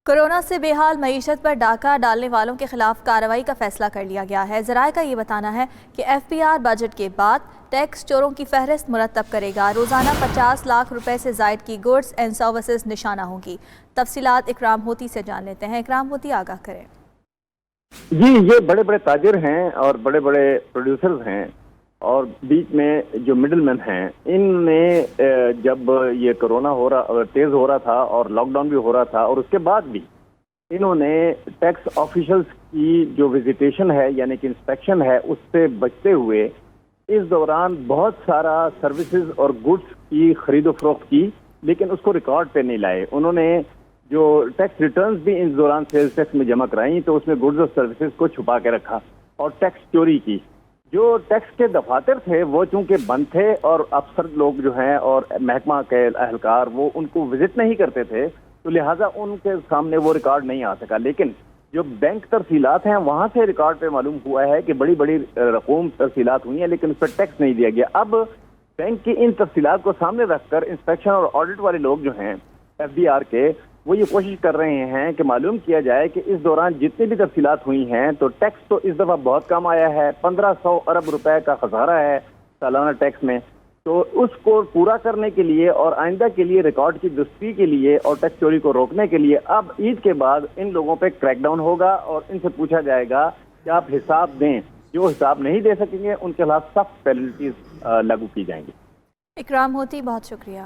Corona سے بے حال معیشت پر ڈاکہ ڈالنے والوں کے خلاف کارروائی کا فیصلہ کر لیا گیا ہے۔ ذرائع کا یہ بتانا ہے کہ ایف پی آر بجٹ کے بعد ٹیکس چوروں کی فہرست مرتب کرے گا۔ روزانہ 50 لاکھ روپے سے زائد کی گوڈز اینڈ سروسز نشانہ ہوں گی۔ تفصیلات اکرام ہوتی سے جان لیتے ہیں۔ اکرام ہوتی آگاہ کریں۔ جی، یہ بڑے بڑے تاجر ہیں اور بڑے بڑے پروڈیوسرز ہیں اور بیچ میں جو مڈل مین ہیں، ان نے جب یہ کورونا تیز ہو رہا تھا اور لاک ڈاؤن بھی ہو رہا تھا اور اس کے بعد بھی انہوں نے ٹیکس آفیشلز کی جو وزیٹیشن ہے یعنی کہ انسپیکشن ہے اس سے بچتے ہوئے اس دوران بہت سارا سروسز اور گڈس کی خرید و فروخت کی، لیکن اس کو ریکارڈ پہ نہیں لائے۔ انہوں نے جو ٹیکس ریٹرنز بھی اس دوران سیلز ٹیکس میں جمع کرائیں تو اس میں گڈز اور سروسز کو چھپا کے رکھا اور ٹیکس چوری کی۔ جو ٹیکس کے دفاتر تھے وہ چونکہ بند تھے اور افسر لوگ جو ہیں اور محکمہ کے اہلکار وہ ان کو وزٹ نہیں کرتے تھے، تو لہٰذا ان کے سامنے وہ ریکارڈ نہیں آ سکا۔ لیکن جو بینک ترسیلات ہیں وہاں سے ریکارڈ پہ معلوم ہوا ہے کہ بڑی بڑی رقوم ترسیلات ہوئی ہیں لیکن اس پر ٹیکس نہیں دیا گیا۔ اب بینک کی ان تفصیلات کو سامنے رکھ کر انسپیکشن اور آڈٹ والے لوگ جو ہیں ایف بی آر کے، وہ یہ کوشش کر رہے ہیں کہ معلوم کیا جائے کہ اس دوران جتنی بھی تفصیلات ہوئی ہیں تو ٹیکس تو اس دفعہ بہت کم آیا ہے، 1500 ارب روپے کا خسارہ ہے سالانہ ٹیکس میں، تو اس کو پورا کرنے کے لیے اور آئندہ کے لیے ریکارڈ کی درستگی کے لیے اور ٹیکس چوری کو روکنے کے لیے اب عید کے بعد ان لوگوں پہ کریک ڈاؤن ہوگا اور ان سے پوچھا جائے گا کہ آپ حساب دیں۔ جو حساب نہیں دے سکیں گے ان کے خلاف سخت پینلٹیز لاگو کی جائیں گی۔ اکرام ہوتی، بہت شکریہ۔